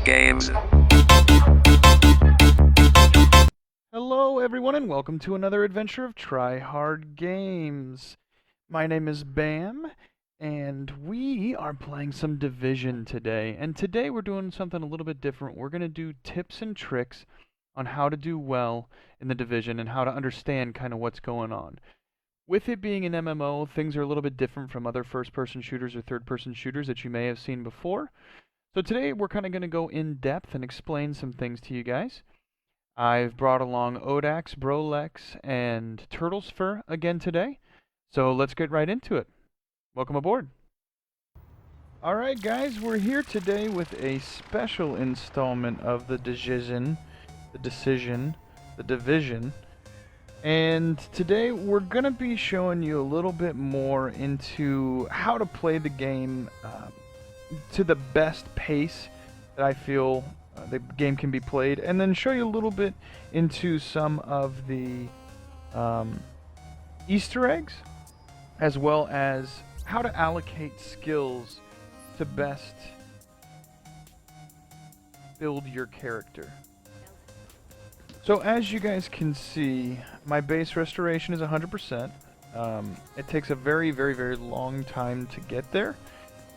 Hard Games. Hello, everyone, and welcome to another adventure of Try Hard Games. My name is Bam, and we are playing some Division today. And today we're doing something a little bit different. We're going to do tips and tricks on how to do well in the Division and how to understand kind of what's going on. With it being an MMO, things are a little bit different from other first-person shooters or third-person shooters that you may have seen before. So today we're kind of going to go in depth and explain some things to you guys. I've brought along Odax, Brolex, and Turtlesfur again today. So let's get right into it. Welcome aboard. Alright guys, we're here today with a special installment of the Division. And today we're going to be showing you a little bit more into how to play the game to the best pace that I feel the game can be played, and then show you a little bit into some of the Easter eggs, as well as how to allocate skills to best build your character. So as you guys can see, my base restoration is 100%. It takes a very, very, very long time to get there,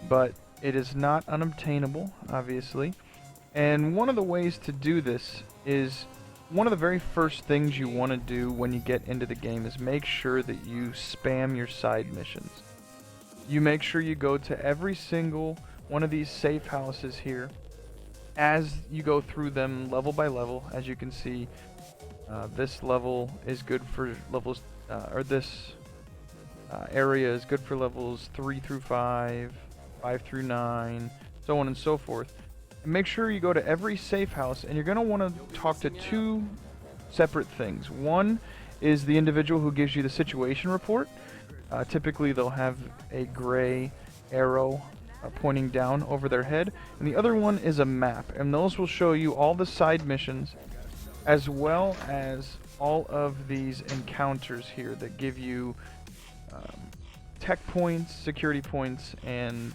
but it is not unobtainable, obviously. And one of the ways to do this is, one of the very first things you want to do when you get into the game is make sure that you spam your side missions. You make sure you go to every single one of these safe houses here as you go through them level by level. As you can see, this level is good for levels, this area is good for levels 3 through 5, 5 through 9, so on and so forth. And make sure you go to every safe house, and you're going to want to talk to two separate things. One is the individual who gives you the situation report. Typically they'll have a gray arrow pointing down over their head, and the other one is a map, and those will show you all the side missions as well as all of these encounters here that give you tech points, security points, and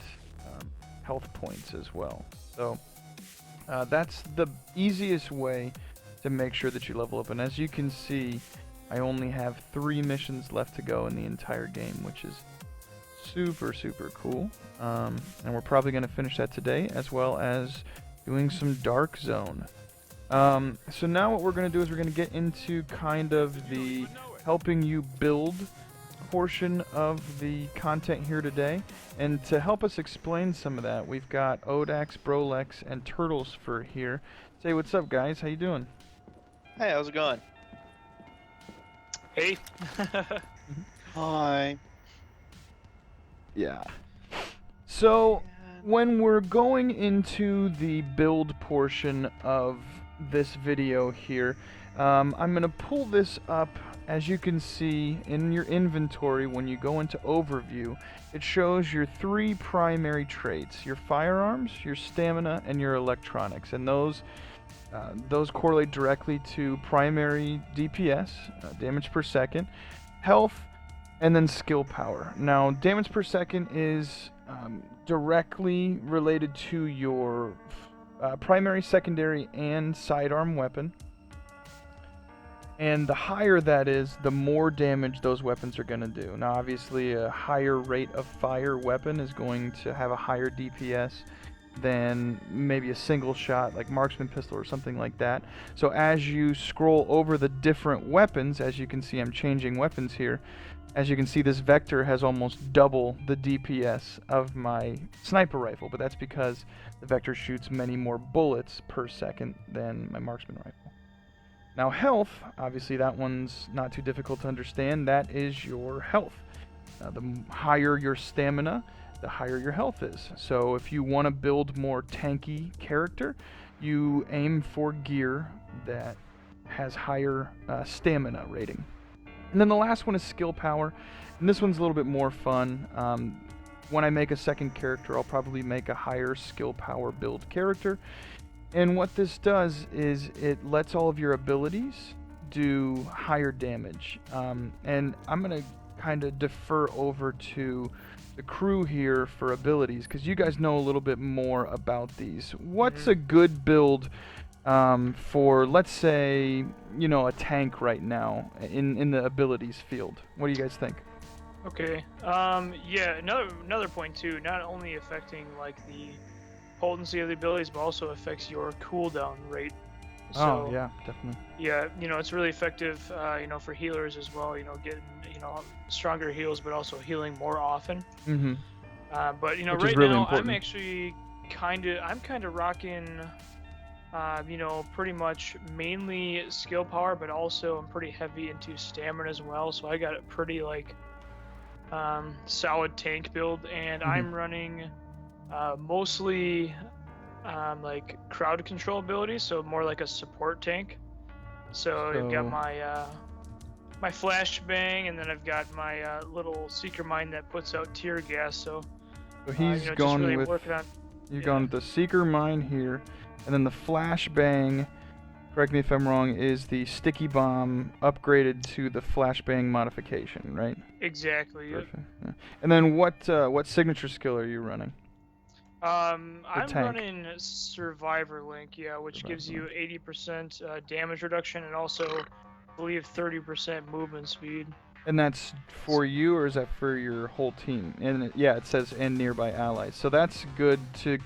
health points as well. So that's the easiest way to make sure that you level up. And as you can see, I only have 3 missions left to go in the entire game, which is super, super cool. And we're probably going to finish that today, as well as doing some Dark Zone. So now what we're going to do is we're going to get into kind of the helping you build portion of the content here today. And to help us explain some of that, we've got Odax, Brolex, and Turtlesfur here. Say what's up, guys. How you doing? Hey, how's it going? Hey. Hi. Yeah. So when we're going into the build portion of this video here, I'm going to pull this up. As you can see in your inventory, when you go into overview, it shows your 3 primary traits: your firearms, your stamina, and your electronics. And those correlate directly to primary DPS, damage per second, health, and then skill power. Now, damage per second is directly related to your primary, secondary, and sidearm weapon. And the higher that is, the more damage those weapons are going to do. Now, obviously, a higher rate of fire weapon is going to have a higher DPS than maybe a single shot, like marksman pistol or something like that. So as you scroll over the different weapons, as you can see, I'm changing weapons here. As you can see, this Vector has almost double the DPS of my sniper rifle, but that's because the Vector shoots many more bullets per second than my marksman rifle. Now health, obviously that one's not too difficult to understand. That is your health. The higher your stamina, the higher your health is. So if you want to build more tanky character, you aim for gear that has higher stamina rating. And then the last one is skill power, and this one's a little bit more fun. When I make a second character, I'll probably make a higher skill power build character. And what this does is it lets all of your abilities do higher damage. And I'm going to kind of defer over to the crew here for abilities, because you guys know a little bit more about these. What's a good build for, let's say, a tank right now in the abilities field? What do you guys think? Okay. Yeah. Another point too. Not only affecting like the potency of the abilities, but also affects your cooldown rate. So, Oh yeah, definitely. yeah, it's really effective. For healers as well. Getting stronger heals, but also healing more often. Mm-hmm. But Which is right really now important. I'm actually kind of rocking. Pretty much mainly skill power, but also I'm pretty heavy into stamina as well. So I got a pretty like solid tank build, and Mhm. I'm running mostly like crowd control abilities, so more like a support tank. So I've got So my flashbang, and then I've got my little seeker mine that puts out tear gas. So he's just gone really with working on. you've Yeah. gone with the Seeker Mine here, and then the Flashbang. Correct me if I'm wrong. Is the Sticky Bomb upgraded to the Flashbang modification, right? Exactly. Yep. Perfect. Yeah. And then what signature skill are you running? I'm tank. running Survivor Link, yeah, which gives you 80% damage reduction and also, I believe, 30% movement speed. And that's for you, or is that for your whole team? And yeah, it says and nearby allies. So that's good to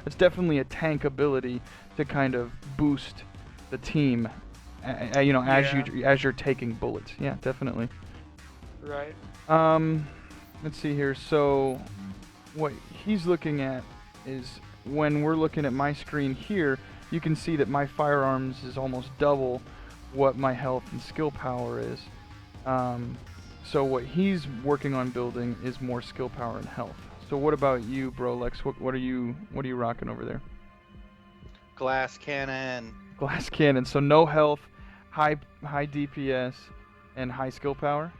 it's definitely a tank ability to kind of boost the team, as you're taking bullets. Yeah, definitely. Right. Let's see here. So what he's looking at is, when we're looking at my screen here, you can see that my firearms is almost double what my health and skill power is. So what he's working on building is more skill power and health. So what about you, Brolex? What are you rocking over there? Glass cannon. Glass cannon. So no health, high DPS, and high skill power.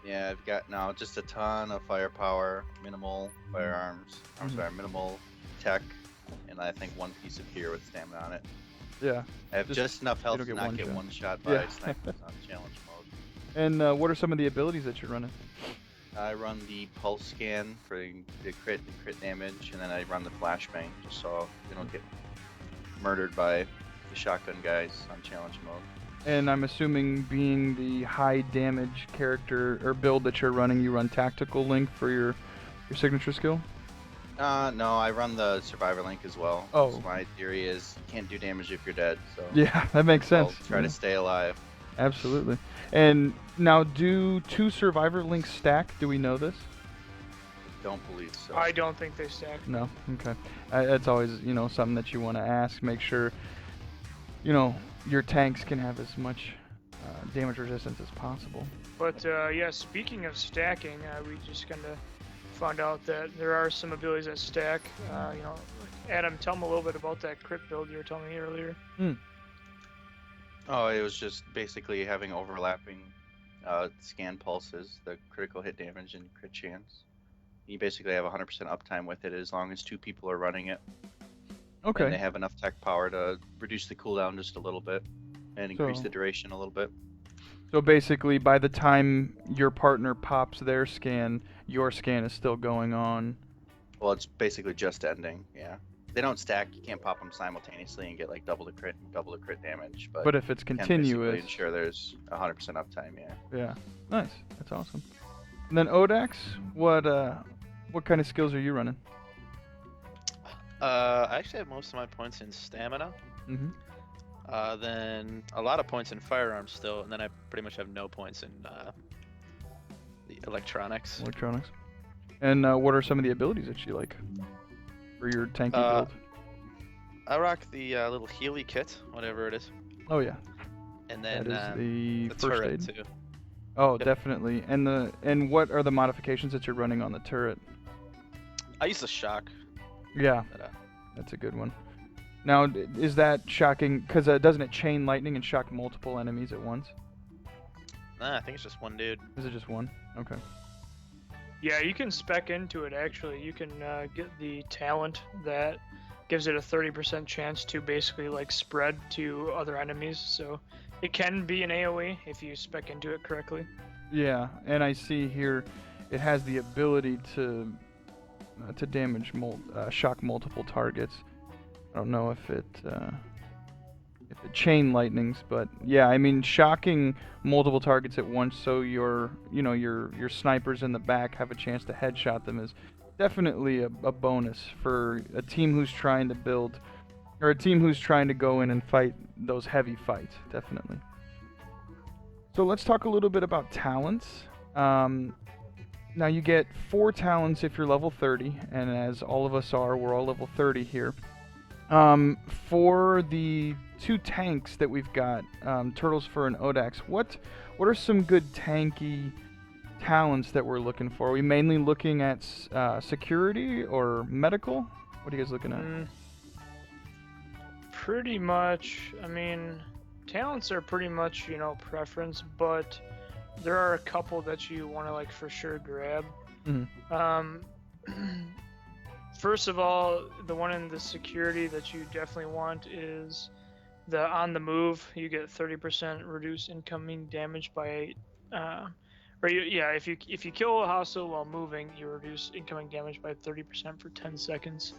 Yeah, I've got now just a ton of firepower, minimal firearms. I'm Mhm. sorry, minimal tech, and I think one piece of gear with stamina on it. Yeah. I have just enough health don't to get not one get shot. one shot by Yeah. snipers on challenge mode. And what are some of the abilities that you're running? I run the pulse scan for the crit damage, and then I run the flashbang just so we don't get murdered by the shotgun guys on challenge mode. And I'm assuming, being the high damage character or build that you're running, you run Tactical Link for your signature skill? No, I run the Survivor Link as well. Oh. So my theory is you can't do damage if you're dead, so Yeah, that makes sense. I'll try to stay alive. Absolutely. And now, do 2 Survivor Links stack? Do we know this? Don't believe so. I don't think they stack. No? Okay. That's always, something that you want to ask. Make sure, your tanks can have as much damage resistance as possible. But yeah, speaking of stacking, we just kind of found out that there are some abilities that stack. Adam, tell me a little bit about that crit build you were telling me earlier. Oh, it was just basically having overlapping scan pulses, the critical hit damage and crit chance. You basically have 100% uptime with it as long as 2 people are running it. Okay. And they have enough tech power to reduce the cooldown just a little bit and increase the duration a little bit. So basically, by the time your partner pops their scan, your scan is still going on. Well, it's basically just ending, yeah. They don't stack. You can't pop them simultaneously and get like double the crit damage. But if it's you can continuous, basically ensure there's 100% uptime, yeah. Yeah, nice. That's awesome. And then Odax, what kind of skills are you running? I actually have most of my points in stamina. Mm-hmm. Then a lot of points in firearms still, and then I pretty much have no points in the electronics. Electronics. And what are some of the abilities that you like for your tanky build? I rock the little Healy kit, whatever it is. Oh yeah. And then That is the first turret aid. too. Oh, Yep. definitely. And what are the modifications that you're running on the turret? I use the shock. Yeah, But, that's a good one. Now, is that shocking? Because doesn't it chain lightning and shock multiple enemies at once? I think it's just one dude. Is it just one? Okay. Yeah, you can spec into it actually. You can get the talent that gives it a 30% chance to basically like spread to other enemies. So it can be an AoE if you spec into it correctly. Yeah, and I see here it has the ability to damage shock multiple targets. I don't know if it chain lightnings, but yeah, I mean shocking multiple targets at once, so your snipers in the back have a chance to headshot them is definitely a bonus for a team who's trying to build, or a team who's trying to go in and fight those heavy fights. Definitely. So let's talk a little bit about talents. Now you get 4 talents if you're level 30, and as all of us are, we're all level 30 here. For the 2 tanks that we've got, Turtles Fur and Odax, what are some good tanky talents that we're looking for? Are we mainly looking at security or medical? What are you guys looking at? Pretty much, I mean, talents are pretty much, preference, but there are a couple that you want to, like, for sure grab. First of all, the one in the security that you definitely want is the on the move. You get 30% reduced incoming damage by, if you kill a hostile while moving, you reduce incoming damage by 30% for 10 seconds.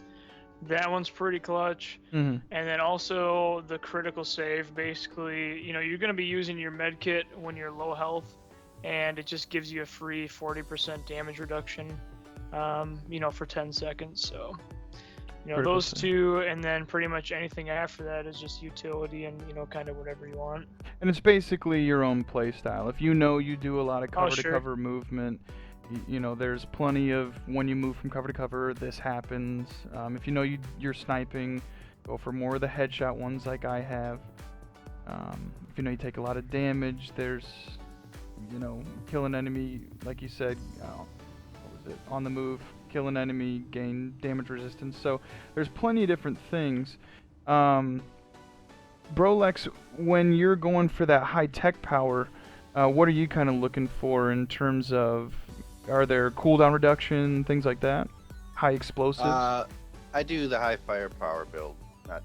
That one's pretty clutch. And then also the critical save. Basically, you're going to be using your med kit when you're low health, and it just gives you a free 40% damage reduction, for 10 seconds. So, those 2, and then pretty much anything after that is just utility and, kind of whatever you want. And it's basically your own play style. If you do a lot of cover to cover movement, there's plenty of when you move from cover to cover, this happens. If you're sniping, go for more of the headshot ones like I have. If you take a lot of damage, there's, kill an enemy, like you said, on the move, kill an enemy, gain damage resistance. So there's plenty of different things. Brolex, when you're going for that high tech power, what are you kind of looking for in terms of, are there cooldown reduction, things like that? High explosives? I do the high firepower build, not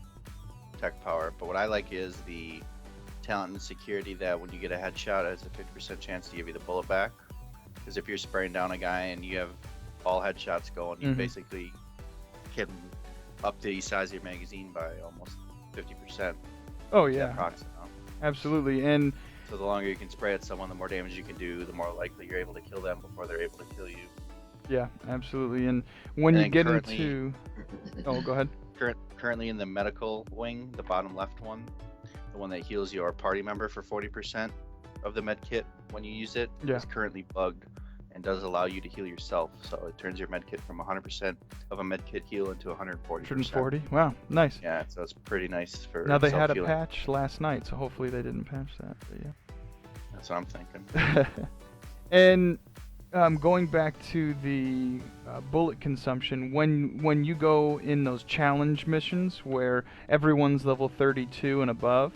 tech power, but what I like is the talent and security that when you get a headshot, it has a 50% chance to give you the bullet back. Because if you're spraying down a guy and you have all headshots going, you basically can up the size of your magazine by almost 50%. Oh yeah, absolutely. And so the longer you can spray at someone, the more damage you can do, the more likely you're able to kill them before they're able to kill you. Yeah, absolutely. And when you get into... Oh, go ahead. Currently in the medical wing, the bottom left one, the one that heals your party member for 40% of the med kit when you use it, is currently bugged and does allow you to heal yourself. So it turns your med kit from 100% of a med kit heal into 140%. 140? Wow, nice. Yeah, so it's pretty nice for now they had a patch last night, so hopefully they didn't patch that. But yeah. That's what I'm thinking. And going back to the bullet consumption, when you go in those challenge missions where everyone's level 32 and above,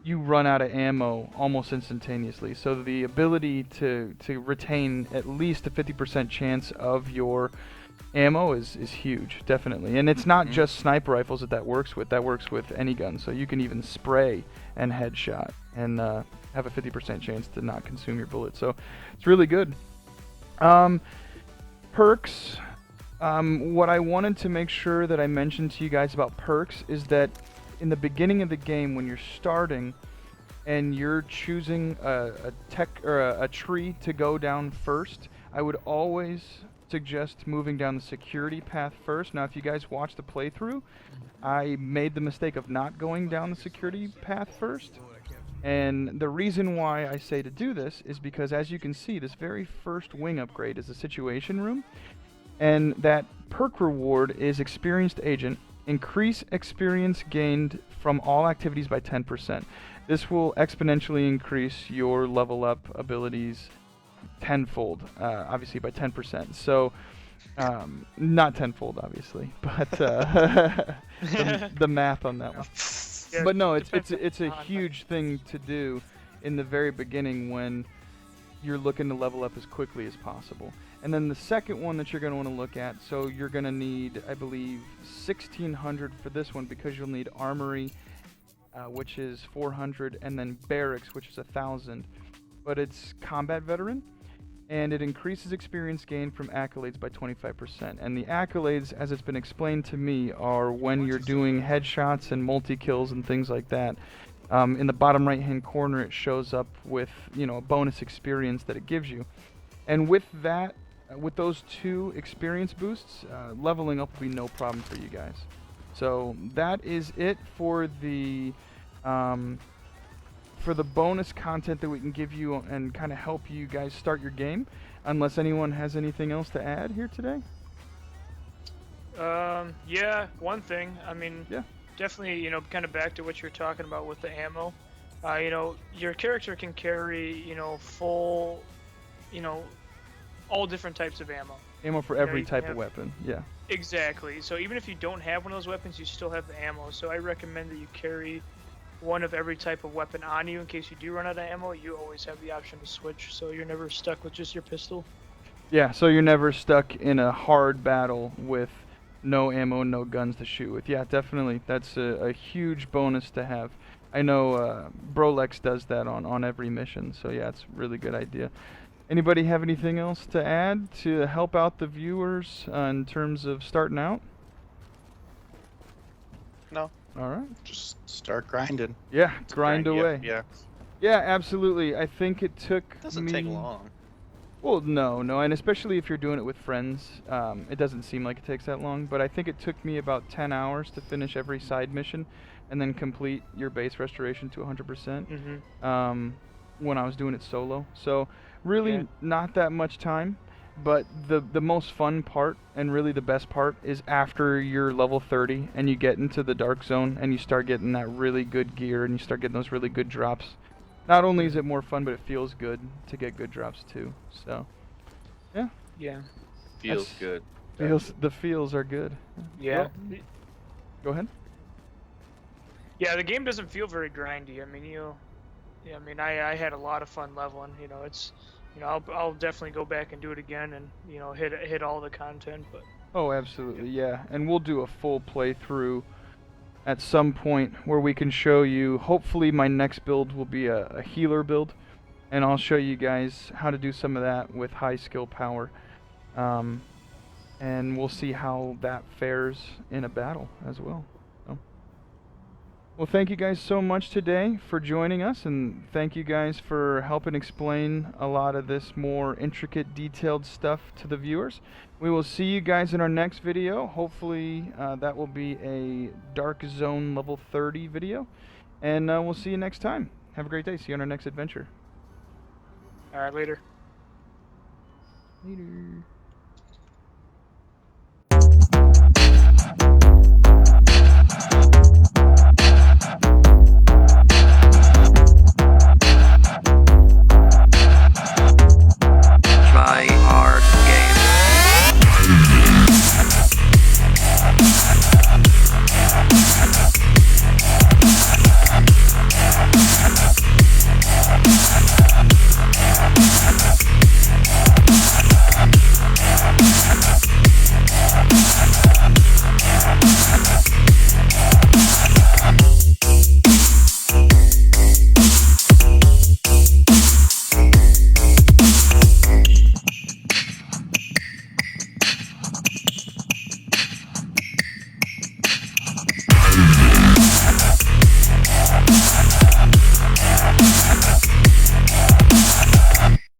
you run out of ammo almost instantaneously. So the ability to retain at least a 50% chance of your ammo is huge, definitely. And it's not just sniper rifles that works with. That works with any gun. So you can even spray and headshot and have a 50% chance to not consume your bullets. So it's really good. Perks. What I wanted to make sure that I mentioned to you guys about perks is that in the beginning of the game, when you're starting and you're choosing a tech or a tree to go down first, I would always suggest moving down the security path first. Now, if you guys watch the playthrough, I made the mistake of not going down the security path first. And the reason why I say to do this is because, as you can see, this very first wing upgrade is the situation room. And that perk reward is experienced agent. Increase experience gained from all activities by 10%. This will exponentially increase your level up abilities tenfold, obviously by 10%. So, not tenfold, obviously, but the math on that one. Yeah, But no, it's a huge thing to do in the very beginning when you're looking to level up as quickly as possible. And then the second one that you're going to want to look at, so you're going to need, I believe, 1,600 for this one because you'll need Armory, which is 400, and then Barracks, which is 1,000. but it's combat veteran, and it increases experience gained from accolades by 25%. And the accolades, as it's been explained to me, are when you're doing headshots and multi-kills and things like that. In the bottom right-hand corner, it shows up with, you know, a bonus experience that it gives you. And with that, with those 2 experience boosts, leveling up will be no problem for you guys. So that is it for the bonus content that we can give you and kind of help you guys start your game. Unless anyone has anything else to add here today. Yeah, one thing. I mean, Yeah. definitely, you know, kind of back to what you're talking about with the ammo. You know, your character can carry, you know, full, you know, all different types of ammo. Ammo for You know, every you can type of have- weapon. Yeah. Exactly. So even if you don't have one of those weapons, you still have the ammo. So I recommend that you carry one of every type of weapon on you in case you do run out of ammo. You always have the option to switch, so you're never stuck with just your pistol. Yeah, so you're never stuck in a hard battle with no ammo, no guns to shoot with. Yeah, definitely. That's a huge bonus to have. I know Brolex does that on every mission, so yeah, it's a really good idea. Anybody have anything else to add to help out the viewers in terms of starting out? No. All right. Just start grinding. Yeah, grind Yep, away. Yeah. Yeah, absolutely. I think it took Doesn't me... take long. Well, no, and especially if you're doing it with friends, it doesn't seem like it takes that long, but I think it took me about 10 hours to finish every side mission and then complete your base restoration to 100%. Mm-hmm. When I was doing it solo. So really Yeah. not that much time, but the most fun part and really the best part is after you're level 30 and you get into the dark zone and you start getting that really good gear and you start getting those really good drops. Not only is it more fun, but it feels good to get good drops too. So Yeah. Feels That's- good. the feels are good. Yeah. Well, go ahead. Yeah, the game doesn't feel very grindy. I mean, yeah, I mean, I had a lot of fun leveling. You know, it's, you know, I'll definitely go back and do it again and, you know, hit all the content. But Oh, absolutely, yeah. And we'll do a full playthrough at some point where we can show you. Hopefully my next build will be a healer build, and I'll show you guys how to do some of that with high skill power. And we'll see how that fares in a battle as well. So. Well, thank you guys so much today for joining us, and thank you guys for helping explain a lot of this more intricate, detailed stuff to the viewers. We will see you guys in our next video. Hopefully that will be a Dark Zone level 30 video, and we'll see you next time. Have a great day. See you on our next adventure. all right, later. Later.